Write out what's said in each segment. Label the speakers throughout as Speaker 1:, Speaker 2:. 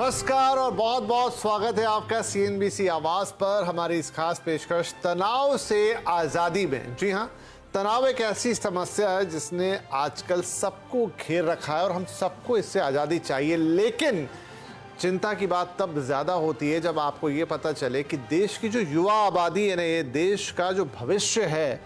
Speaker 1: नमस्कार और बहुत बहुत स्वागत है आपका सीएनबीसी आवाज पर हमारी इस खास पेशकश तनाव से आजादी में। जी हाँ, तनाव एक ऐसी समस्या है जिसने आजकल सबको घेर रखा है और हम सबको इससे आजादी चाहिए। लेकिन चिंता की बात तब ज्यादा होती है जब आपको ये पता चले कि देश की जो युवा आबादी है ना, ये देश का जो भविष्य है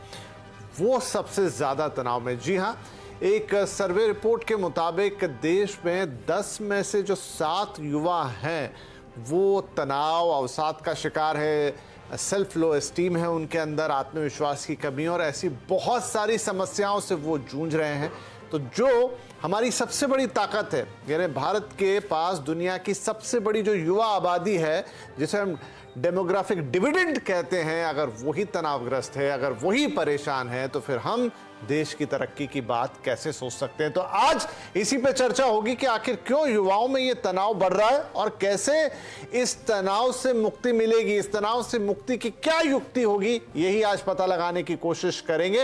Speaker 1: वो सबसे ज्यादा तनाव में। जी हाँ, एक सर्वे रिपोर्ट के मुताबिक देश में 10 में से जो 7 युवा हैं वो तनाव अवसाद का शिकार है, सेल्फ लो एस्टीम है उनके अंदर, आत्मविश्वास की कमी और ऐसी बहुत सारी समस्याओं से वो जूझ रहे हैं। तो जो हमारी सबसे बड़ी ताकत है, यानी भारत के पास दुनिया की सबसे बड़ी जो युवा आबादी है जिसे हम डेमोग्राफिक डिविडेंड कहते हैं, अगर वही तनावग्रस्त है, अगर वही परेशान है, तो फिर हम देश की तरक्की की बात कैसे सोच सकते हैं। तो आज इसी पे चर्चा होगी कि आखिर क्यों युवाओं में ये तनाव बढ़ रहा है और कैसे इस तनाव से मुक्ति मिलेगी, इस तनाव से मुक्ति की क्या युक्ति होगी, यही आज पता लगाने की कोशिश करेंगे।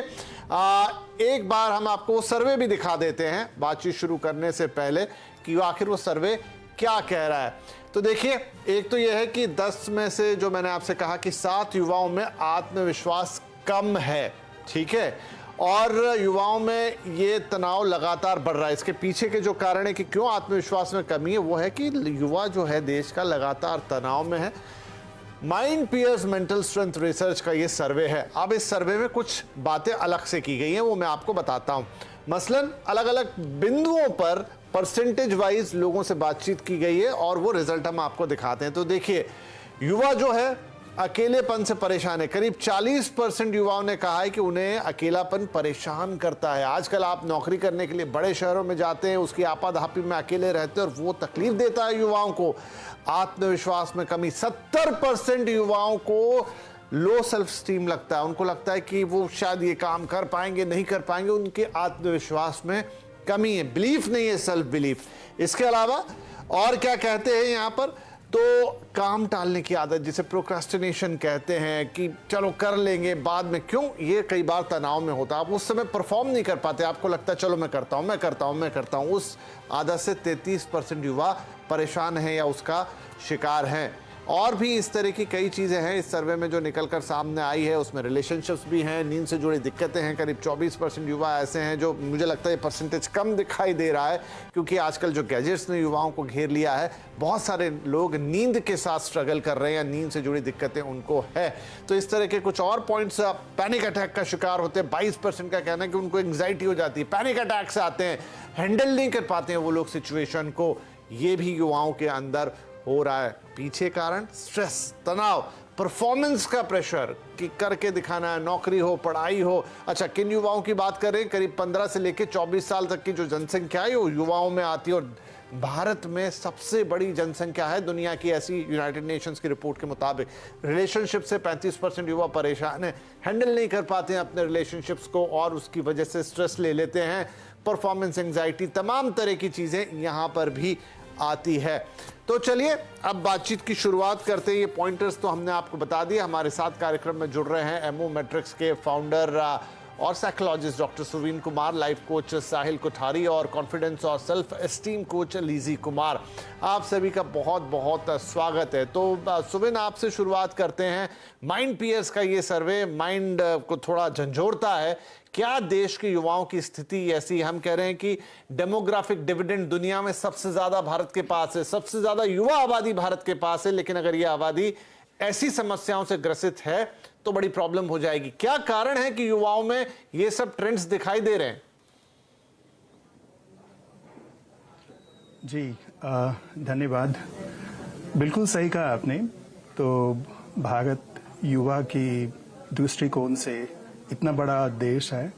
Speaker 1: एक बार हम आपको सर्वे भी दिखा देते हैं बातचीत शुरू करने से पहले कि आखिर वो सर्वे क्या कह रहा है। तो देखिए, एक तो यह है कि 10 में से जो मैंने आपसे कहा कि 7 युवाओं में आत्मविश्वास कम है, ठीक है, और युवाओं में ये तनाव लगातार बढ़ रहा है। इसके पीछे के जो कारण है कि क्यों आत्मविश्वास में कमी है वो है कि युवा जो है देश का लगातार तनाव में है। Mind peers mental strength research का ये सर्वे है। अब इस सर्वे में कुछ बातें अलग से की गई हैं, वो मैं आपको बताता हूं। मसलन अलग अलग बिंदुओं पर परसेंटेज वाइज लोगों से बातचीत की गई है और वो रिजल्ट हम आपको दिखाते हैं। तो देखिए, युवा जो है अकेलेपन से परेशान है। करीब 40% युवाओं ने कहा है कि उन्हें अकेलापन परेशान करता है। आजकल आप नौकरी करने के लिए बड़े शहरों में जाते हैं, उसकी आपाधापी में अकेले रहते हैं और वो तकलीफ देता है युवाओं को। आत्मविश्वास में कमी, 70% युवाओं को लो सेल्फ स्टीम लगता है, उनको लगता है कि वो शायद ये काम कर पाएंगे नहीं कर पाएंगे, उनके आत्मविश्वास में कमी है, बिलीफ नहीं है, सेल्फ बिलीफ। इसके अलावा और क्या कहते हैं यहाँ पर, तो काम टालने की आदत जिसे प्रोक्रास्टिनेशन कहते हैं कि चलो कर लेंगे बाद में, क्यों ये कई बार तनाव में होता है, आप उस समय परफॉर्म नहीं कर पाते, आपको लगता है चलो मैं करता हूं। उस आदत से 33% युवा परेशान हैं या उसका शिकार हैं। और भी इस तरह की कई चीज़ें हैं इस सर्वे में जो निकल कर सामने आई है। उसमें रिलेशनशिप्स भी हैं, नींद से जुड़ी दिक्कतें हैं। करीब 24% युवा ऐसे हैं, जो मुझे लगता है परसेंटेज कम दिखाई दे रहा है क्योंकि आजकल जो गैजेट्स ने युवाओं को घेर लिया है, बहुत सारे लोग नींद के साथ स्ट्रगल कर रहे हैं या नींद से जुड़ी दिक्कतें उनको है। तो इस तरह के कुछ और पॉइंट्स, पैनिक अटैक का शिकार होते हैं। 22% का कहना है कि उनको एंग्जाइटी हो जाती है, पैनिक अटैक से आते हैं, हैंडल नहीं कर पाते हैं वो लोग सिचुएशन को। ये भी युवाओं के अंदर हो रहा है। पीछे कारण स्ट्रेस, तनाव, परफॉर्मेंस का प्रेशर कि करके दिखाना है, नौकरी हो, पढ़ाई हो। अच्छा, किन युवाओं की बात करें, करीब 15 से लेकर 24 साल तक की जो जनसंख्या है वो युवाओं में आती है और भारत में सबसे बड़ी जनसंख्या है दुनिया की, ऐसी यूनाइटेड नेशंस की रिपोर्ट के मुताबिक। रिलेशनशिप से 35% युवा परेशान है, हैंडल नहीं कर पाते हैं अपने रिलेशनशिप्स को और उसकी वजह से स्ट्रेस ले लेते हैं, परफॉर्मेंस एंग्जाइटी, तमाम तरह की चीजें यहां पर भी आती है। तो चलिए अब बातचीत की शुरुआत करते हैं। ये पॉइंटर्स तो हमने आपको बता दिए। हमारे साथ कार्यक्रम में जुड़ रहे हैं एमओ मैट्रिक्स के फाउंडर और psychologist doctor Suveen Kumar, life coach Sahil Kothari और कॉन्फिडेंस और self esteem coach Lizzie Kumar. आप सभी का बहुत बहुत स्वागत है। तो सुवीन, आपसे शुरुआत करते हैं। माइंड पियर्स का ये सर्वे माइंड को थोड़ा झंझोड़ता है। क्या देश के युवाओं की स्थिति ऐसी, हम कह रहे हैं कि डेमोग्राफिक डिविडेंड दुनिया में सबसे ज्यादा भारत के पास है, सबसे ज्यादा युवा आबादी भारत के पास है, लेकिन अगर ये आबादी ऐसी समस्याओं से ग्रसित है तो बड़ी प्रॉब्लम हो जाएगी। क्या कारण है कि युवाओं में ये सब ट्रेंड्स दिखाई दे रहे हैं?
Speaker 2: जी धन्यवाद। बिल्कुल सही कहा आपने। तो भारत युवा की दृष्टिकोण से इतना बड़ा देश है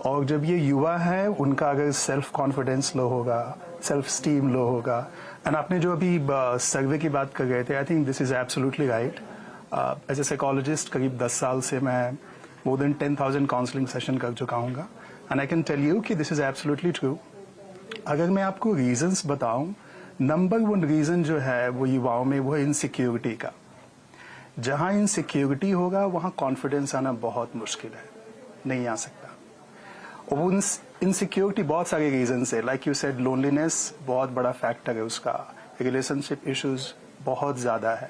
Speaker 2: और जब ये युवा है उनका अगर सेल्फ कॉन्फिडेंस लो होगा, सेल्फ स्टीम लो होगा, एंड आपने जो अभी सर्वे की बात कर रहे थे, I think this is absolutely right. As a psychologist करीब 10 साल से मैं मोर देन 10,000 काउंसलिंग सेशन कर चुका हूँ and I can tell you कि दिस इज एब्सोल्युटली ट्रू। अगर मैं आपको रीजंस बताऊं, नंबर 1 रीजन जो है वो युवाओं में वो है इनसिक्योरिटी का। जहां इनसिक्योरिटी होगा वहां कॉन्फिडेंस आना बहुत मुश्किल है, नहीं आ सकता। और इनसिक्योरिटी बहुत सारे रीजन है, लाइक यू सेड लोनलीनेस बहुत बड़ा फैक्टर है उसका, रिलेशनशिप इश्यूज बहुत ज़्यादा है।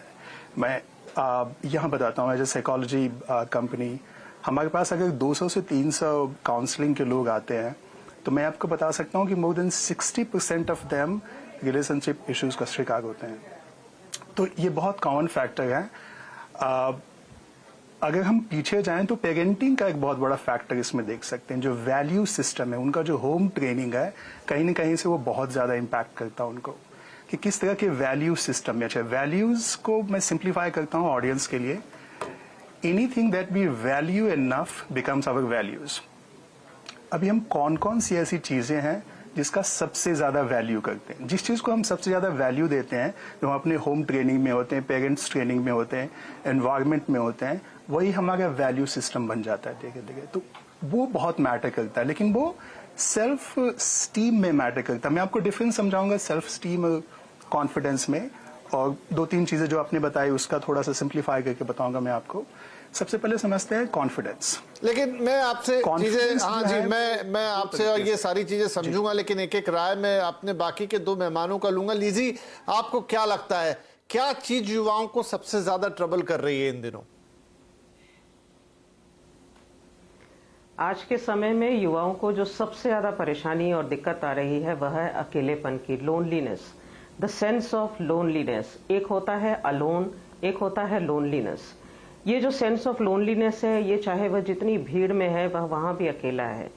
Speaker 2: मैं यहाँ बताता हूँ, एज ए साइकोलॉजी कंपनी हमारे पास अगर 200 से 300 काउंसलिंग के लोग आते हैं तो मैं आपको बता सकता हूँ कि more than 60% of them relationship issues का शिकार होते हैं। तो ये बहुत कॉमन फैक्टर है। अगर हम पीछे जाएं तो पेरेंटिंग का एक बहुत बड़ा फैक्टर इसमें देख सकते हैं। जो वैल्यू सिस्टम है, उनका जो होम ट्रेनिंग है, कहीं ना कहीं से वो बहुत ज़्यादा इम्पैक्ट करता है उनको कि किस तरह के वैल्यू सिस्टम में। अच्छा, वैल्यूज़ को मैं सिंप्लीफाई करता हूँ ऑडियंस के लिए। Anything that we value enough becomes our values. अभी हम कौन कौन सी ऐसी चीज़ें हैं जिसका सबसे ज़्यादा वैल्यू करते हैं, जिस चीज़ को हम सबसे ज़्यादा वैल्यू देते हैं, जो हम अपने होम ट्रेनिंग में होते हैं, पेरेंट्स ट्रेनिंग में होते हैं, एनवायरनमेंट में होते हैं, वही हमारा वैल्यू सिस्टम बन जाता है धीरे धीरे। तो वो बहुत मैटर करता है, लेकिन वो सेल्फ स्टीम में मैटर करता है। मैं आपको डिफरेंस समझाऊंगा सेल्फ स्टीम और कॉन्फिडेंस में, और 2-3 चीज़ें जो आपने बताई उसका थोड़ा सा सिंप्लीफाई करके बताऊंगा मैं आपको। सबसे पहले समझते हैं कॉन्फिडेंस।
Speaker 1: लेकिन मैं आपसे चीजें, हाँ जी, मैं आपसे और ये सारी चीजें समझूंगा, लेकिन एक एक राय मैं अपने बाकी के 2 मेहमानों का लूंगा। लीजी, आपको क्या लगता है, क्या चीज युवाओं को सबसे ज्यादा ट्रबल कर रही है इन दिनों?
Speaker 3: आज के समय में युवाओं को जो सबसे ज्यादा परेशानी और दिक्कत आ रही है वह है अकेलेपन की, loneliness, the sense of loneliness. एक होता है अलोन, एक होता है लोनलीनेस। ये जो सेंस ऑफ लोनलीनेस है, ये चाहे वह जितनी भीड़ में है वह वहां भी अकेला है,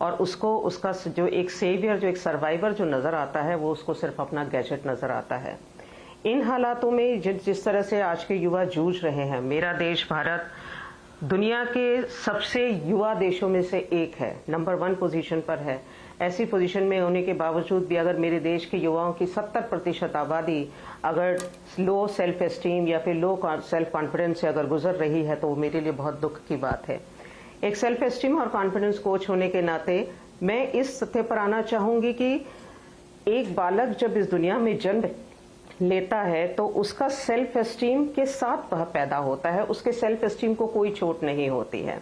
Speaker 3: और उसको उसका जो एक सेवियर, जो एक सर्वाइवर जो नजर आता है, वो उसको सिर्फ अपना गैजेट नजर आता है। इन हालातों में जिस तरह से आज के युवा जूझ रहे हैं, मेरा देश भारत दुनिया के सबसे युवा देशों में से एक है, नंबर 1 पोजीशन पर है। ऐसी पोजीशन में होने के बावजूद भी अगर मेरे देश के युवाओं की 70% आबादी अगर लो सेल्फ एस्टीम या फिर लो सेल्फ कॉन्फिडेंस से अगर गुजर रही है, तो वो मेरे लिए बहुत दुख की बात है। एक सेल्फ एस्टीम और कॉन्फिडेंस कोच होने के नाते मैं इस तथ्य पर आना चाहूंगी कि एक बालक जब इस दुनिया में जन्म लेता है तो उसका सेल्फ एस्टीम के साथ वह पैदा होता है, उसके सेल्फ एस्टीम को कोई चोट नहीं होती है,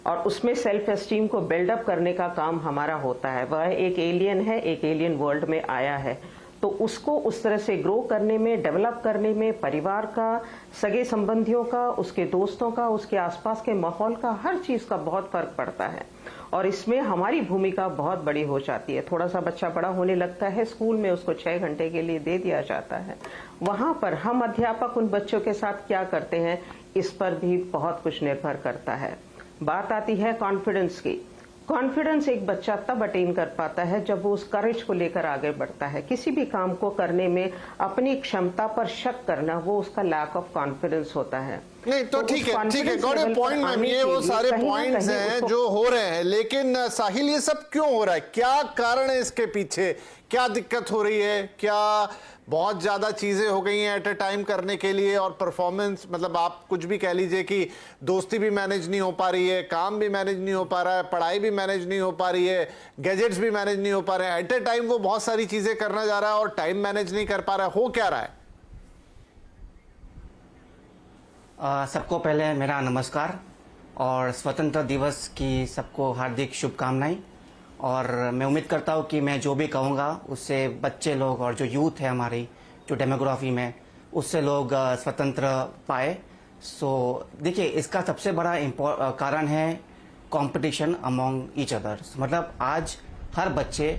Speaker 3: और उसमें सेल्फ एस्टीम को बिल्डअप करने का काम हमारा होता है। वह एक एलियन है, एक एलियन वर्ल्ड में आया है, तो उसको उस तरह से ग्रो करने में, डेवलप करने में परिवार का, सगे संबंधियों का, उसके दोस्तों का, उसके आसपास के माहौल का, हर चीज का बहुत फर्क पड़ता है, और इसमें हमारी भूमिका बहुत बड़ी हो जाती है। थोड़ा सा बच्चा बड़ा होने लगता है, स्कूल में उसको 6 घंटे के लिए दे दिया जाता है, वहां पर हम अध्यापक उन बच्चों के साथ क्या करते हैं, इस पर भी बहुत कुछ निर्भर करता है। बात आती है कॉन्फिडेंस की। कॉन्फिडेंस एक बच्चा तब अटेन कर पाता है जब वो उस करेज को लेकर आगे बढ़ता है। किसी भी काम को करने में अपनी क्षमता पर शक करना, वो उसका लैक ऑफ कॉन्फिडेंस होता है।
Speaker 1: नहीं तो ठीक है, गॉट योर पॉइंट मैम। ये वो सारे पॉइंट्स हैं जो हो रहे हैं, लेकिन साहिल ये सब क्यों हो रहा है, क्या कारण है इसके पीछे, क्या दिक्कत हो रही है? क्या बहुत ज्यादा चीजें हो गई हैं एट अ टाइम करने के लिए, और परफॉर्मेंस, मतलब आप कुछ भी कह लीजिए कि दोस्ती भी मैनेज नहीं हो पा रही है, काम भी मैनेज नहीं हो पा रहा है, पढ़ाई भी मैनेज नहीं हो पा रही है, गैजेट्स भी मैनेज नहीं हो पा रहे हैं, एट अ टाइम वो बहुत सारी चीजें करना जा रहा है और टाइम मैनेज नहीं कर पा रहा है, हो क्या रहा है?
Speaker 4: सबको पहले मेरा नमस्कार और स्वतंत्रता दिवस की सबको हार्दिक शुभकामनाएं। और मैं उम्मीद करता हूं कि मैं जो भी कहूँगा उससे बच्चे लोग और जो यूथ है हमारी जो डेमोग्राफी में, उससे लोग स्वतंत्र पाए। सो देखिए, इसका सबसे बड़ा कारण है कंपटीशन अमॉन्ग ईच अदर्स। मतलब आज हर बच्चे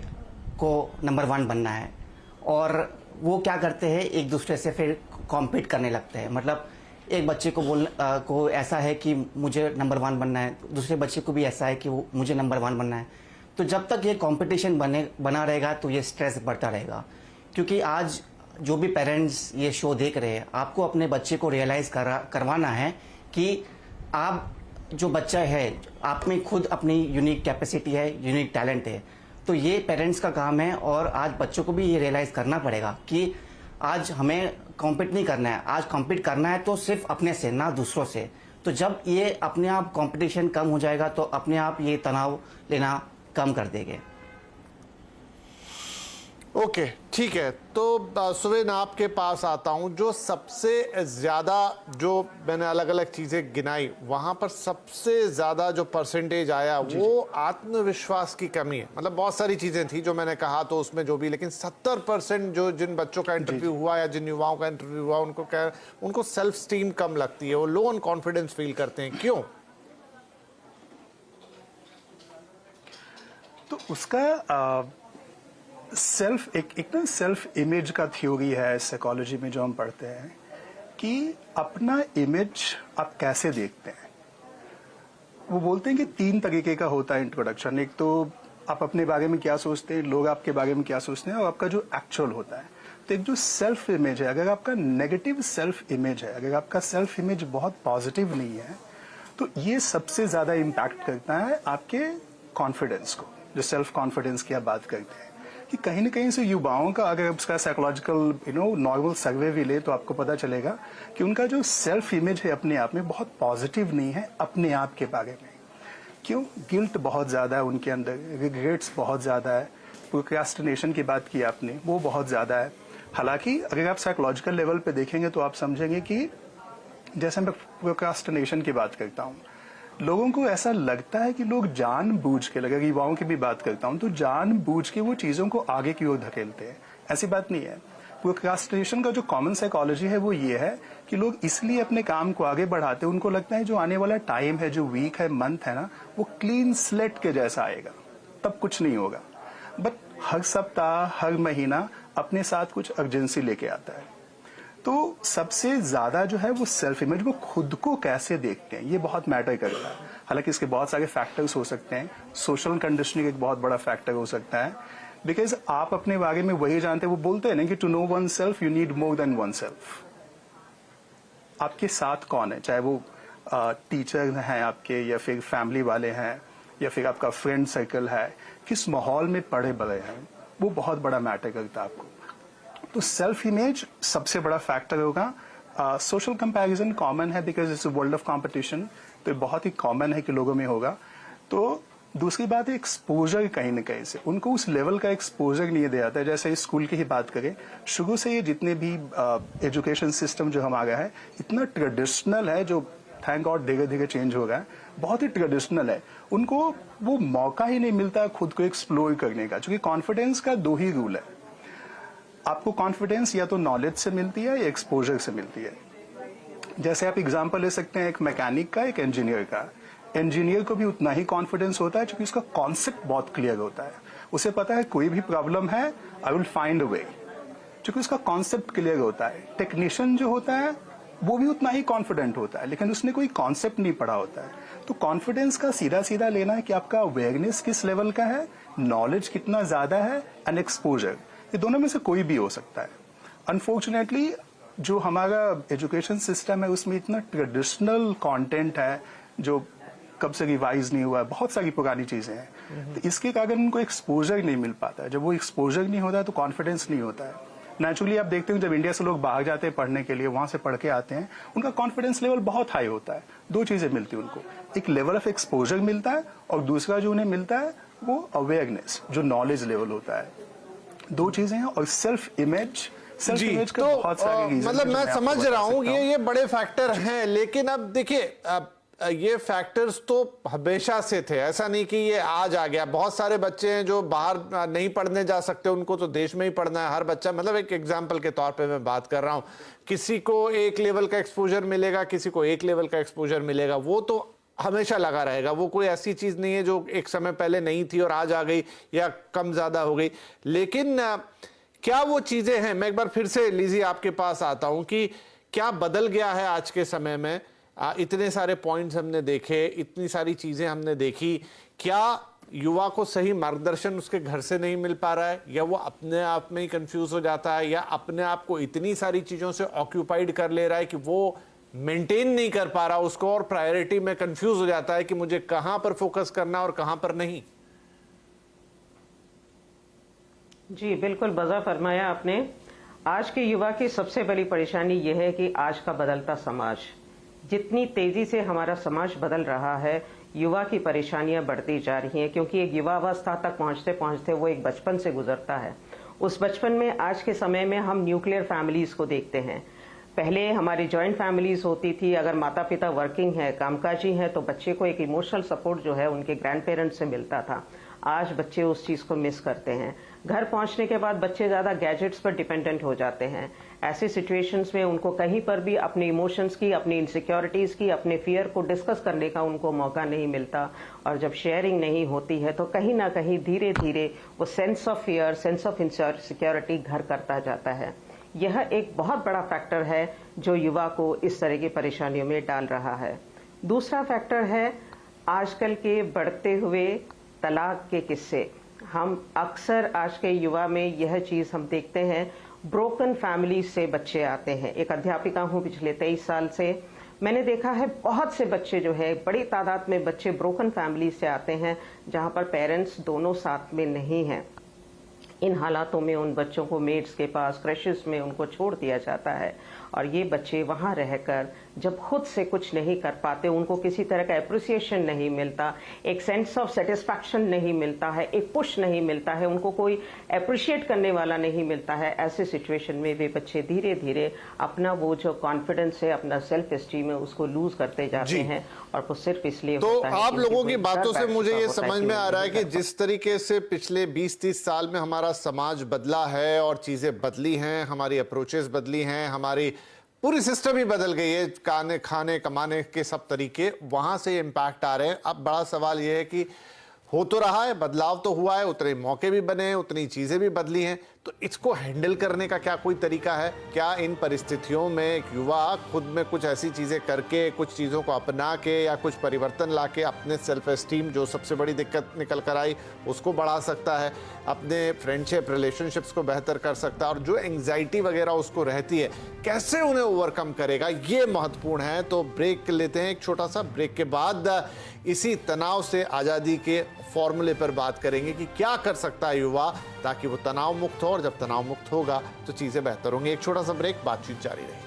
Speaker 4: को नंबर 1 बनना है, और वो क्या करते हैं, एक दूसरे से फिर कॉम्पीट करने लगते हैं। मतलब एक बच्चे को ऐसा है कि मुझे नंबर 1 बनना है, दूसरे बच्चे को भी ऐसा है कि वो मुझे नंबर 1 बनना है। तो जब तक ये कंपटीशन बना रहेगा तो ये स्ट्रेस बढ़ता रहेगा। क्योंकि आज जो भी पेरेंट्स ये शो देख रहे हैं, आपको अपने बच्चे को रियलाइज करवाना है कि आप जो बच्चा है, आप में खुद अपनी यूनिक कैपेसिटी है, यूनिक टैलेंट है। तो ये पेरेंट्स का काम है, और आज बच्चों को भी ये रियलाइज करना पड़ेगा कि आज हमें कॉम्पीट नहीं करना है, आज कॉम्पीट करना है तो सिर्फ अपने से, ना दूसरों से। तो जब ये अपने आप कंपटीशन कम हो जाएगा तो अपने आप ये तनाव लेना कम कर देंगे।
Speaker 1: ओके, ठीक है। तो सुवेन, आपके पास आता हूं। जो सबसे ज्यादा, जो मैंने अलग अलग चीजें गिनाई, वहां पर सबसे ज्यादा जो परसेंटेज आया वो आत्मविश्वास की कमी है। मतलब बहुत सारी चीजें थी जो मैंने कहा, तो उसमें जो भी, लेकिन 70% जो जिन बच्चों का इंटरव्यू हुआ या जिन युवाओं का इंटरव्यू हुआ, उनको सेल्फ स्टीम कम लगती है, वो लो ऑन कॉन्फिडेंस फील करते हैं। क्यों?
Speaker 2: तो उसका एक ना सेल्फ इमेज का थ्योरी है साइकोलॉजी में जो हम पढ़ते हैं कि अपना इमेज आप कैसे देखते हैं। वो बोलते हैं कि 3 तरीके का होता है इंट्रोडक्शन। एक तो आप अपने बारे में क्या सोचते हैं, लोग आपके बारे में क्या सोचते हैं, और आपका जो एक्चुअल होता है। तो एक जो सेल्फ इमेज है, अगर आपका नेगेटिव सेल्फ इमेज है, अगर आपका सेल्फ इमेज बहुत पॉजिटिव नहीं है, तो ये सबसे ज्यादा इम्पैक्ट करता है आपके कॉन्फिडेंस को। जो सेल्फ कॉन्फिडेंस की आप बात करते हैं कि कहीं ना कहीं से युवाओं का, अगर उसका साइकोलॉजिकल नॉर्मल सर्वे भी ले, तो आपको पता चलेगा कि उनका जो सेल्फ इमेज है अपने आप में बहुत पॉजिटिव नहीं है अपने आप के बारे में। क्यों? गिल्ट बहुत ज्यादा है उनके अंदर, रिग्रेट्स बहुत ज्यादा है, प्रोक्रास्टिनेशन की बात की आपने, वो बहुत ज्यादा है। हालांकि अगर आप साइकोलॉजिकल लेवल पे देखेंगे तो आप समझेंगे कि जैसे मैं प्रोक्रास्टिनेशन की बात करता हूँ, लोगों को ऐसा लगता है कि लोग जानबूझ के, अगर युवाओं की भी बात करता हूं, तो जानबूझ के वो चीजों को आगे की ओर धकेलते हैं। ऐसी बात नहीं है। प्रोक्रास्टिनेशन का जो कॉमन साइकोलॉजी है वो ये है कि लोग इसलिए अपने काम को आगे बढ़ाते हैं, उनको लगता है जो आने वाला टाइम है, जो वीक है, मंथ है ना, वो क्लीन स्लेट के जैसा आएगा, तब कुछ नहीं होगा। बट हर सप्ताह, हर महीना अपने साथ कुछ अर्जेंसी लेके आता है। तो सबसे ज्यादा जो है वो सेल्फ इमेज, वो खुद को कैसे देखते हैं, ये बहुत मैटर करता है। हालांकि इसके बहुत सारे फैक्टर्स हो सकते हैं। सोशल कंडीशनिंग एक बहुत बड़ा फैक्टर हो सकता है, बिकॉज आप अपने बारे में वही जानते हैं। वो बोलते हैं ना कि to know oneself you need more than oneself. आपके साथ कौन है, चाहे वो टीचर हैं आपके, या फिर फैमिली वाले हैं, या फिर आपका फ्रेंड सर्कल है, किस माहौल में पढ़े बड़े हैं, वो बहुत बड़ा मैटर करता है आपको। तो सेल्फ इमेज सबसे बड़ा फैक्टर होगा। सोशल कंपैरिजन कॉमन है, because it's a world of competition, तो बहुत ही कॉमन है कि लोगों में होगा। तो दूसरी बात है एक्सपोजर, कहीं ना कहीं से उनको उस लेवल का एक्सपोजर नहीं दिया जाता है। जैसे स्कूल की ही बात करें, शुरू से ये जितने भी एजुकेशन सिस्टम जो हमारा है इतना ट्रेडिशनल है, जो थैंक गॉड धीरे धीरे चेंज हो रहा है, बहुत ही ट्रेडिशनल है। उनको वो मौका ही नहीं मिलता खुद को एक्सप्लोर करने का, क्योंकि कॉन्फिडेंस का 2 ही रूल है। आपको कॉन्फिडेंस या तो नॉलेज से मिलती है या एक्सपोजर से मिलती है। जैसे आप एग्जांपल ले सकते हैं एक मैकेनिक का, एक इंजीनियर का। इंजीनियर को भी उतना ही कॉन्फिडेंस होता है, क्योंकि उसका कॉन्सेप्ट बहुत क्लियर होता है। उसे पता है कोई भी प्रॉब्लम है, आई विल फाइंड अ वे, क्योंकि उसका कॉन्सेप्ट क्लियर होता है। टेक्नीशियन जो होता है वो भी उतना ही कॉन्फिडेंट होता है, लेकिन उसने कोई कॉन्सेप्ट नहीं पढ़ा होता है। तो कॉन्फिडेंस का सीधा सीधा लेना है कि आपका अवेयरनेस किस लेवल का है, नॉलेज कितना ज्यादा है, एंड एक्सपोजर, ये दोनों में से कोई भी हो सकता है। अनफॉर्चुनेटली जो हमारा एजुकेशन सिस्टम है उसमें इतना ट्रेडिशनल कंटेंट है जो कब से रिवाइज नहीं हुआ है, बहुत सारी पुरानी चीजें हैं। तो इसके कारण उनको एक्सपोजर नहीं मिल पाता है। जब वो एक्सपोजर नहीं होता है तो कॉन्फिडेंस नहीं होता है। नेचुरली आप देखते हो जब इंडिया से लोग बाहर जाते हैं पढ़ने के लिए, वहां से पढ़ के आते हैं, उनका कॉन्फिडेंस लेवल बहुत हाई होता है। 2 चीजें मिलती है उनको, एक लेवल ऑफ एक्सपोजर मिलता है, और दूसरा जो उन्हें मिलता है वो अवेयरनेस, जो नॉलेज लेवल होता है। 2 चीजें हैं। और सेल्फ इमेज का बहुत सारे रीजन,
Speaker 1: मतलब मैं समझ रहा हूं ये बड़े फैक्टर हैं, लेकिन अब देखिए, ये फैक्टर्स तो हमेशा से थे, ऐसा नहीं कि ये आज आ गया। बहुत सारे बच्चे हैं जो बाहर नहीं पढ़ने जा सकते, उनको तो देश में ही पढ़ना है। हर बच्चा, मतलब एक एग्जांपल के तौर पे मैं बात कर रहा हूं, किसी को एक लेवल का एक्सपोजर मिलेगा, किसी को एक लेवल का एक्सपोजर मिलेगा, वो तो हमेशा लगा रहेगा। वो कोई ऐसी चीज नहीं है जो एक समय पहले नहीं थी और आज आ गई या कम ज्यादा हो गई। लेकिन क्या वो चीजें हैं, मैं एक बार फिर से लीजिए आपके पास आता हूं, कि क्या बदल गया है आज के समय में? इतने सारे पॉइंट्स हमने देखे, इतनी सारी चीजें हमने देखी, क्या युवा को सही मार्गदर्शन उसके घर से नहीं मिल पा रहा है, या वो अपने आप में ही कंफ्यूज हो जाता है, या अपने आप को इतनी सारी चीजों से ऑक्यूपाइड कर ले रहा है कि वो मेंटेन नहीं कर पा रहा उसको, और प्रायोरिटी में कंफ्यूज हो जाता है कि मुझे कहां पर फोकस करना और कहां पर नहीं?
Speaker 3: जी बिल्कुल बजा फरमाया आपने। आज के युवा की सबसे बड़ी परेशानी यह है कि आज का बदलता समाज, जितनी तेजी से हमारा समाज बदल रहा है, युवा की परेशानियां बढ़ती जा रही हैं, क्योंकि एक युवावस्था तक पहुंचते पहुंचते वो एक बचपन से गुजरता है, उस बचपन में आज के समय में हम न्यूक्लियर फैमिलीज को देखते हैं। पहले हमारी जॉइंट फैमिलीज होती थी, अगर माता पिता वर्किंग है, कामकाजी हैं, तो बच्चे को एक इमोशनल सपोर्ट जो है उनके ग्रैंड पेरेंट्स से मिलता था। आज बच्चे उस चीज़ को मिस करते हैं। घर पहुंचने के बाद बच्चे ज़्यादा गैजेट्स पर डिपेंडेंट हो जाते हैं। ऐसी सिचुएशंस में उनको कहीं पर भी अपने इमोशंस की, अपनी इनसिक्योरिटीज़ की, अपने फियर को डिस्कस करने का उनको मौका नहीं मिलता। और जब शेयरिंग नहीं होती है तो कहीं ना कहीं धीरे धीरे वो sense of fear, sense of insecurity घर करता जाता है। यह एक बहुत बड़ा फैक्टर है जो युवा को इस तरह की परेशानियों में डाल रहा है। दूसरा फैक्टर है आजकल के बढ़ते हुए तलाक के किस्से। हम अक्सर आज के युवा में यह चीज़ हम देखते हैं, ब्रोकन फैमिली से बच्चे आते हैं। एक अध्यापिका हूँ, पिछले 23 साल से मैंने देखा है बहुत से बच्चे जो है, बड़ी तादाद में बच्चे ब्रोकन फैमिली से आते हैं जहाँ पर पेरेंट्स दोनों साथ में नहीं हैं। इन हालातों में उन बच्चों को मेड्स के पास, क्रशेस में उनको छोड़ दिया जाता है और ये बच्चे वहाँ रहकर जब खुद से कुछ नहीं कर पाते, उनको किसी तरह का एप्रिसिएशन नहीं मिलता, एक सेंस ऑफ सेटिस्फैक्शन नहीं मिलता है, एक पुश नहीं मिलता है, उनको कोई अप्रिशिएट करने वाला नहीं मिलता है। ऐसे सिचुएशन में वे बच्चे धीरे धीरे अपना वो जो कॉन्फिडेंस है, अपना सेल्फ एस्टीम है, उसको लूज करते जाते हैं। और वो सिर्फ इसलिए
Speaker 1: तो
Speaker 3: होता है
Speaker 1: आप
Speaker 3: कि
Speaker 1: लोगों
Speaker 3: उनकी
Speaker 1: की
Speaker 3: कोई
Speaker 1: बातों से
Speaker 3: डर
Speaker 1: मुझे
Speaker 3: बैठ
Speaker 1: ये
Speaker 3: चुका होता है
Speaker 1: समझ
Speaker 3: कि
Speaker 1: में
Speaker 3: वो
Speaker 1: आ रहा है
Speaker 3: नहीं
Speaker 1: कि
Speaker 3: कर
Speaker 1: जिस तरीके से पिछले 20-30 साल में हमारा समाज बदला है और चीजें बदली हैं, हमारी अप्रोचेस बदली हैं, हमारी पूरी सिस्टम ही बदल गई है, खाने कमाने के सब तरीके वहां से इम्पैक्ट आ रहे हैं। अब बड़ा सवाल यह है कि हो तो रहा है, बदलाव तो हुआ है, उतने मौके भी बने हैं, उतनी चीजें भी बदली हैं, तो इसको हैंडल करने का क्या कोई तरीका है? क्या इन परिस्थितियों में एक युवा खुद में कुछ ऐसी चीजें करके, कुछ चीजों को अपना के या कुछ परिवर्तन लाके अपने सेल्फ एस्टीम, जो सबसे बड़ी दिक्कत निकल कर आई, उसको बढ़ा सकता है, अपने फ्रेंडशिप रिलेशनशिप्स को बेहतर कर सकता है, और जो एंग्जाइटी वगैरह उसको रहती है कैसे उन्हें ओवरकम करेगा, ये महत्वपूर्ण है। तो ब्रेक लेते हैं, एक छोटा सा ब्रेक के बाद इसी तनाव से आज़ादी के फॉर्मूले पर बात करेंगे कि क्या कर सकता है युवा ताकि वो तनाव मुक्त हो, और जब तनाव मुक्त होगा तो चीजें बेहतर होंगी। एक छोटा सा ब्रेक, बातचीत जारी रहेगी।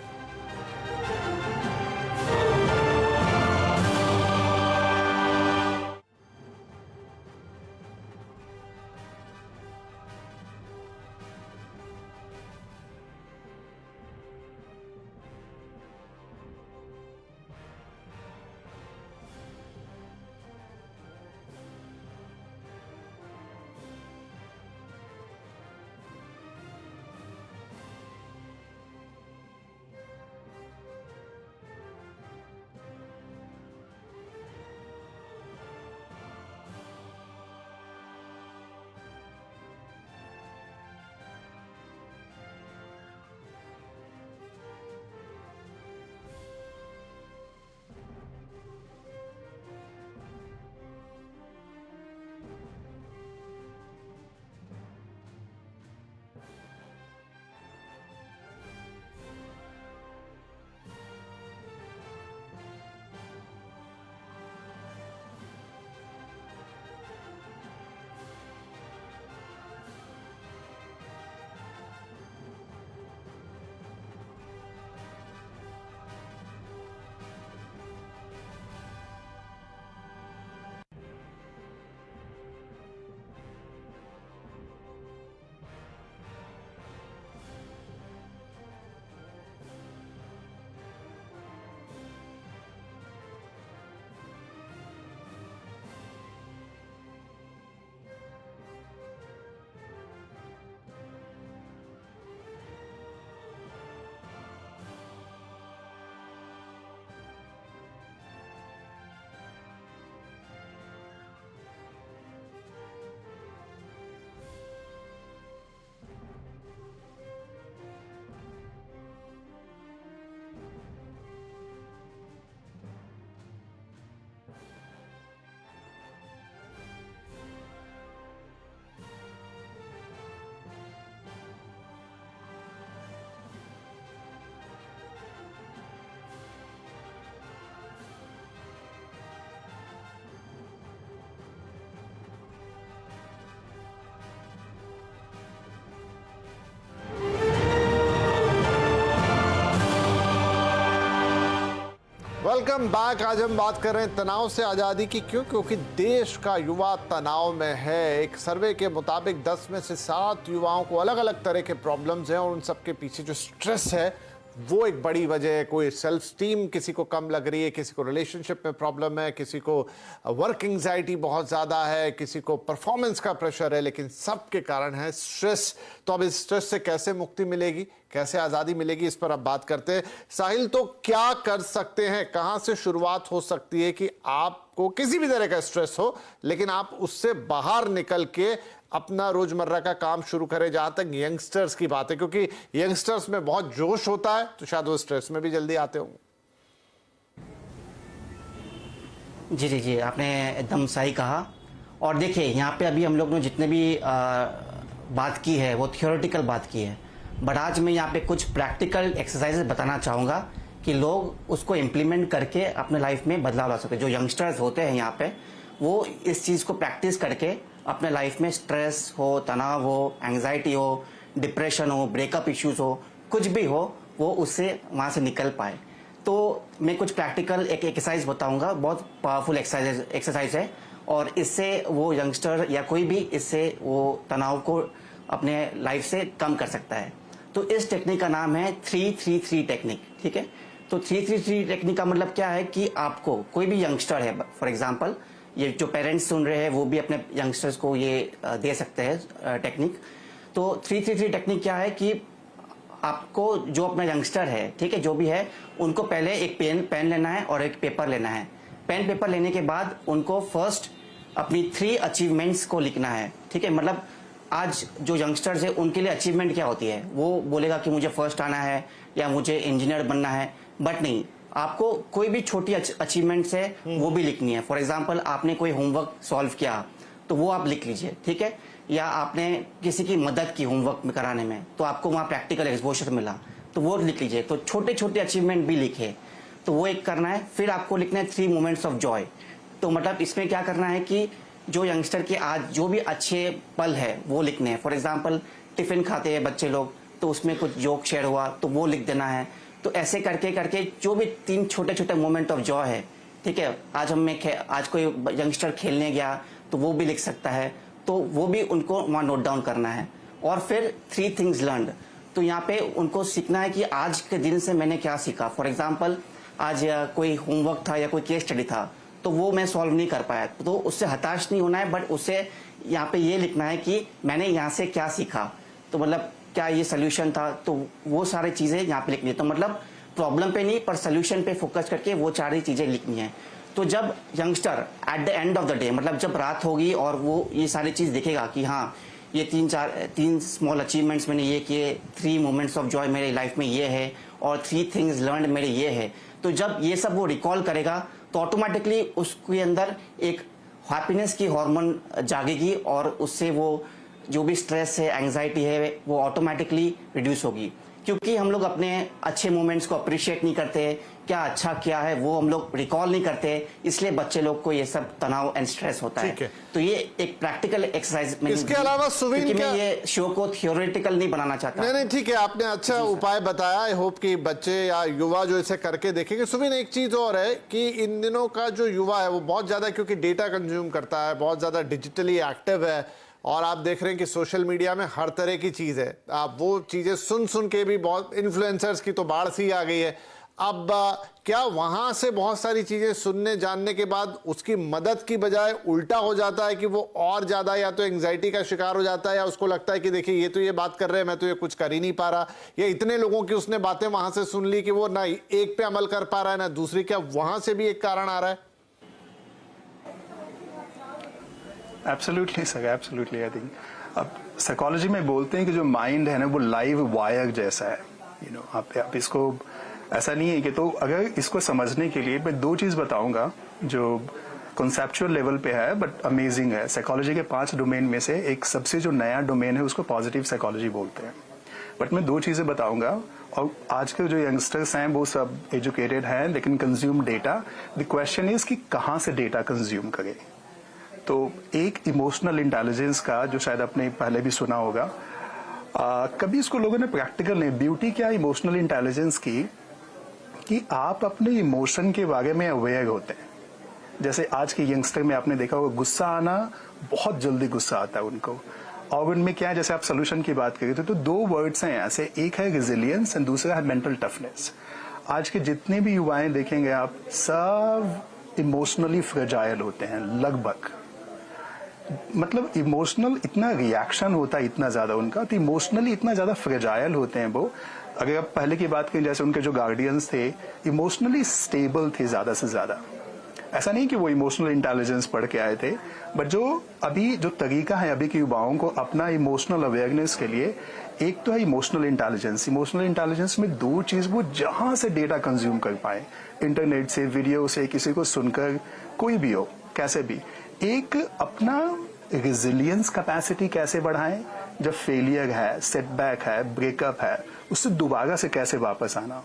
Speaker 1: Welcome back. आज हम बात कर रहे हैं तनाव से आज़ादी की। क्यों? क्योंकि देश का युवा तनाव में है। एक सर्वे के मुताबिक 10 में से 7 युवाओं को अलग अलग तरह के प्रॉब्लम्स हैं और उन सब के पीछे जो स्ट्रेस है वो एक बड़ी वजह है। कोई सेल्फ स्टीम किसी को कम लग रही है, किसी को रिलेशनशिप में प्रॉब्लम है, किसी को वर्क एंजाइटी बहुत ज़्यादा है, किसी को परफॉर्मेंस का प्रेशर है, लेकिन सब के कारण है स्ट्रेस। तो अब इस स्ट्रेस से कैसे मुक्ति मिलेगी, कैसे आज़ादी मिलेगी, इस पर अब बात करते हैं। साहिल, तो क्या कर सकते हैं, कहाँ से शुरुआत हो सकती है कि आपको किसी भी तरह का स्ट्रेस हो लेकिन आप उससे बाहर निकल के अपना रोजमर्रा का काम शुरू करें? जहां तक यंगस्टर्स की बात है, क्योंकि यंगस्टर्स में बहुत जोश होता है तो शायद वो स्ट्रेस में भी जल्दी आते होंगे।
Speaker 4: जी, आपने एकदम सही कहा। और देखिए, यहाँ पे अभी हम लोग ने जितने भी बात की है वो थियोरेटिकल बात की है, बट आज मैं यहाँ पे कुछ प्रैक्टिकल एक्सरसाइजेस बताना चाहूँगा कि लोग उसको इम्प्लीमेंट करके अपने लाइफ में बदलाव ला सके। जो यंगस्टर्स होते हैं यहाँ पे, वो इस चीज़ को प्रैक्टिस करके अपने लाइफ में स्ट्रेस हो, तनाव हो, एंग्जाइटी हो, डिप्रेशन हो, ब्रेकअप इश्यूज हो, कुछ भी हो, वो उससे वहाँ से निकल पाए। तो मैं कुछ प्रैक्टिकल एक एक्सरसाइज बताऊंगा, बहुत पावरफुल एक्सरसाइज है और इससे वो यंगस्टर या कोई भी इससे वो तनाव को अपने लाइफ से कम कर सकता है। तो इस टेक्निक का नाम है 3-3-3 टेक्निक। ठीक है, तो 3-3-3 टेक्निक का मतलब क्या है कि आपको कोई भी यंगस्टर है, फॉर एग्जांपल ये जो पेरेंट्स सुन रहे हैं वो भी अपने यंगस्टर्स को ये दे सकते हैं टेक्निक। तो 3-3-3 टेक्निक क्या है कि आपको जो अपना यंगस्टर है, ठीक है, जो भी है, उनको पहले एक पेन लेना है और एक पेपर लेना है। पेन पेपर लेने के बाद उनको फर्स्ट अपनी 3 अचीवमेंट्स को लिखना है। ठीक है, मतलब आज जो यंगस्टर्स है उनके लिए अचीवमेंट क्या होती है, वो बोलेगा कि मुझे फर्स्ट आना है या मुझे इंजीनियर बनना है, बट नहीं, आपको कोई भी छोटी अचीवमेंट्स है वो भी लिखनी है। फॉर एग्जाम्पल, आपने कोई होमवर्क सॉल्व किया तो वो आप लिख लीजिए। ठीक है, या आपने किसी की मदद की होमवर्क में कराने में तो आपको वहाँ प्रैक्टिकल एक्सपोजर मिला तो वो लिख लीजिए। तो छोटे छोटे अचीवमेंट भी लिखे, तो वो एक करना है। फिर आपको लिखना है 3 मोमेंट्स ऑफ जॉय। तो मतलब इसमें क्या करना है कि जो यंगस्टर के आज जो भी अच्छे पल है वो लिखने हैं। फॉर एग्जाम्पल, टिफिन खाते हैं बच्चे लोग तो उसमें कुछ जोक शेयर हुआ तो वो लिख देना है। तो ऐसे करके करके जो भी 3 छोटे छोटे मोमेंट ऑफ जॉय है, ठीक है, आज कोई यंगस्टर खेलने गया तो वो भी लिख सकता है, तो वो भी उनको वहाँ नोट डाउन करना है। और फिर 3 थिंग्स लर्नड, तो यहाँ पे उनको सीखना है कि आज के दिन से मैंने क्या सीखा। फॉर एग्जाम्पल, आज कोई होमवर्क था या कोई केस स्टडी था तो वो मैं सॉल्व नहीं कर पाया, तो उससे हताश नहीं होना है, बट उससे यहाँ पे ये लिखना है कि मैंने यहाँ से क्या सीखा। तो मतलब क्या ये सोल्यूशन था, तो वो सारी चीजें यहाँ पे लिखनी है। तो मतलब प्रॉब्लम पे नहीं पर सोल्यूशन पे फोकस करके वो सारी चीजें लिखनी है। तो जब youngster at the end of the day, मतलब जब रात होगी और वो ये सारी चीज दिखेगा कि हाँ, ये 3 स्मॉल अचीवमेंट्स मैंने ये किए, 3 मोमेंट्स ऑफ जॉय मेरे लाइफ में ये है और 3 थिंग्स लर्न मेरे ये है, तो जब ये सब वो रिकॉल करेगा तो ऑटोमेटिकली उसके अंदर एक हैप्पीनेस की हार्मोन जागेगी और उससे वो जो भी स्ट्रेस है, एंग्जाइटी है, वो ऑटोमेटिकली रिड्यूस होगी। क्योंकि हम लोग अपने अच्छे मोमेंट्स को अप्रिशिएट नहीं करते, क्या अच्छा किया है वो हम लोग रिकॉल नहीं करते, इसलिए बच्चे लोग को ये सब तनाव एंड स्ट्रेस होता है। तो ये एक प्रैक्टिकल एक्सरसाइज में,
Speaker 1: इसके अलावा सुविन,
Speaker 4: मैं ये शो को थियोरेटिकल नहीं बनाना चाहता।
Speaker 1: नहीं, ठीक है, आपने अच्छा उपाय बताया। आई होप कि बच्चे या युवा जो इसे करके देखेंगे। सुविन, एक चीज और है कि इन दिनों का जो युवा है वो बहुत ज्यादा, क्योंकि डेटा कंज्यूम करता है, बहुत ज्यादा डिजिटली एक्टिव है और आप देख रहे हैं कि सोशल मीडिया में हर तरह की चीज़ है। आप वो चीज़ें सुन के भी बहुत, इन्फ्लुएंसर्स की तो बाढ़ सी आ गई है। अब क्या वहाँ से बहुत सारी चीज़ें सुनने जानने के बाद उसकी मदद की बजाय उल्टा हो जाता है कि वो और ज़्यादा या तो एंग्जाइटी का शिकार हो जाता है या उसको लगता है कि देखिए ये तो ये बात कर रहे हैं, मैं तो ये कुछ कर ही नहीं पा रहा, या इतने लोगों की उसने बातें वहाँ से सुन ली कि वो ना एक पे अमल कर पा रहा है ना दूसरी। क्या वहाँ से भी एक कारण आ रहा है?
Speaker 2: Absolutely sir, absolutely. I think अब साइकोलॉजी में बोलते हैं कि जो माइंड है ना वो लाइव वायर जैसा है। आप इसको ऐसा नहीं है कि, तो अगर इसको समझने के लिए मैं 2 चीज बताऊंगा जो कॉन्सेप्चुअल लेवल पे है बट अमेजिंग है। साइकोलॉजी के 5 डोमेन में से एक सबसे जो नया डोमेन है उसको पॉजिटिव साइकोलॉजी बोलते हैं। बट मैं 2 चीजें बताऊंगा। और आज के जो यंगस्टर्स हैं वो सब एजुकेटेड हैं लेकिन consume data. The question is कि कहाँ से डेटा कंज्यूम करें। तो एक इमोशनल इंटेलिजेंस का, जो शायद आपने पहले भी सुना होगा, कभी इसको लोगों ने प्रैक्टिकल नहीं, ब्यूटी क्या इमोशनल इंटेलिजेंस की कि आप अपने इमोशन के बारे में अवेयर होते हैं। जैसे आज के यंगस्टर में आपने देखा होगा गुस्सा आना, बहुत जल्दी गुस्सा आता है उनको, और उनमें क्या है, जैसे आप सोल्यूशन की बात करें तो दो वर्ड्स हैं ऐसे, एक है रेजिलियंस एंड दूसरा है मेंटल टफनेस। आज के जितने भी युवाएं देखेंगे आप, सब इमोशनली फ्रेजाइल होते हैं लगभग। मतलब इमोशनल इतना रिएक्शन होता है इतना ज्यादा उनका, तो इमोशनली इतना ज्यादा फ्रेजाइल होते हैं वो। अगर आप पहले की बात करें, जैसे उनके जो गार्डियंस थे इमोशनली स्टेबल थे ज्यादा से ज्यादा। ऐसा नहीं कि वो इमोशनल इंटेलिजेंस पढ़ के आए थे, बट जो अभी जो तरीका है अभी के युवाओं को अपना इमोशनल अवेयरनेस के लिए, एक तो है इमोशनल इंटेलिजेंस। इमोशनल इंटेलिजेंस में दो चीज, वो जहां से डेटा कंज्यूम कर पाए, इंटरनेट से, वीडियो से, किसी को सुनकर, कोई भी हो, कैसे भी। एक अपना रेजिलियंस कैपेसिटी कैसे बढ़ाएं, जब फेलियर है, सेटबैक है, ब्रेकअप है, उससे दोबारा से कैसे वापस आना।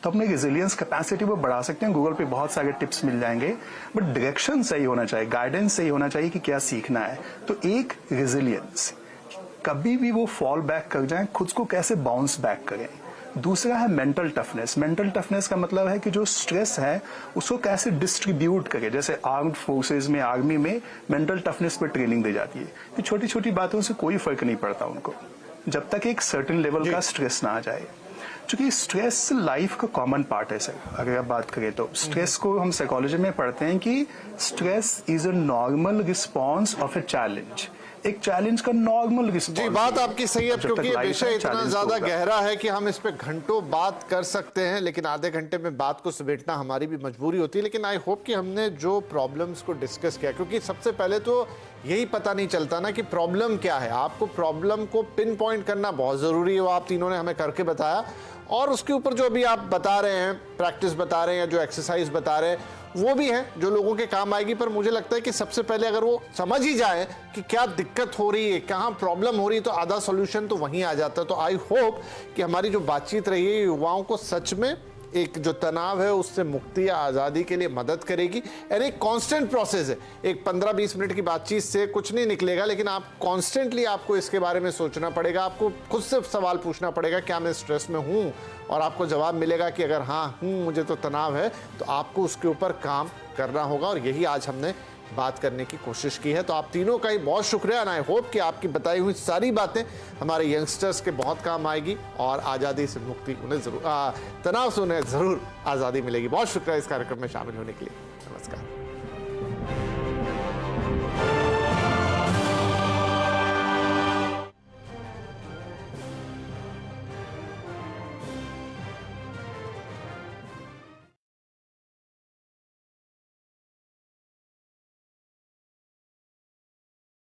Speaker 2: तो अपने रेजिलियंस कैपेसिटी वो बढ़ा सकते हैं। गूगल पे बहुत सारे टिप्स मिल जाएंगे, बट डायरेक्शन सही होना चाहिए, गाइडेंस सही होना चाहिए कि क्या सीखना है। तो एक रेजिलियंस, कभी भी वो फॉल बैक कर जाएं, खुद को कैसे बाउंस बैक करें। दूसरा है मेंटल टफनेस। मेंटल टफनेस का मतलब है कि जो स्ट्रेस है उसको कैसे डिस्ट्रीब्यूट करें। जैसे आर्म्ड फोर्सेज में, आर्मी में मेंटल टफनेस पर ट्रेनिंग दी जाती है कि छोटी छोटी बातों से कोई फर्क नहीं पड़ता उनको, जब तक एक सर्टेन लेवल का स्ट्रेस ना आ जाए। क्योंकि स्ट्रेस लाइफ का कॉमन पार्ट है सर। अगर आप बात करें तो स्ट्रेस को हम साइकोलॉजी में पढ़ते हैं कि stress is a normal response of a challenge. एक चैलेंज का नॉर्मल रिस्पॉन्स।
Speaker 1: जी, बात आपकी सही है, क्योंकि ये विषय इतना ज्यादा गहरा है कि हम इस पे घंटों बात कर सकते हैं, लेकिन आधे घंटे में बात को समेटना हमारी भी मजबूरी होती है। लेकिन आई होप कि हमने जो प्रॉब्लम्स को डिस्कस किया, क्योंकि सबसे पहले तो यही पता नहीं चलता ना कि प्रॉब्लम क्या है। आपको प्रॉब्लम को पिन पॉइंट करना बहुत जरूरी है, वो आप तीनों ने हमें करके बताया। और उसके ऊपर जो अभी आप बता रहे हैं, प्रैक्टिस बता रहे हैं, या जो एक्सरसाइज बता रहे हैं, वो भी है जो लोगों के काम आएगी। पर मुझे लगता है कि सबसे पहले अगर वो समझ ही जाए कि क्या दिक्कत हो रही है, कहाँ प्रॉब्लम हो रही है, तो आधा सॉल्यूशन तो वहीं आ जाता है। तो आई होप कि हमारी जो बातचीत रही है युवाओं को सच में एक जो तनाव है उससे मुक्ति या आज़ादी के लिए मदद करेगी। यानी एक कांस्टेंट प्रोसेस है, एक 15-20 मिनट की बातचीत से कुछ नहीं निकलेगा, लेकिन आप कॉन्स्टेंटली आपको इसके बारे में सोचना पड़ेगा। आपको खुद से सवाल पूछना पड़ेगा, क्या मैं स्ट्रेस में हूँ, और आपको जवाब मिलेगा कि अगर हाँ हूँ, मुझे तो तनाव है, तो आपको उसके ऊपर काम करना होगा। और यही आज हमने बात करने की कोशिश की है। तो आप तीनों का ही बहुत शुक्रिया, एंड आई होप कि आपकी बताई हुई सारी बातें हमारे यंगस्टर्स के बहुत काम आएगी और आज़ादी से मुक्ति उन्हें जरूर, तनाव से उन्हें ज़रूर आज़ादी मिलेगी। बहुत शुक्रिया इस कार्यक्रम में शामिल होने के लिए। नमस्कार।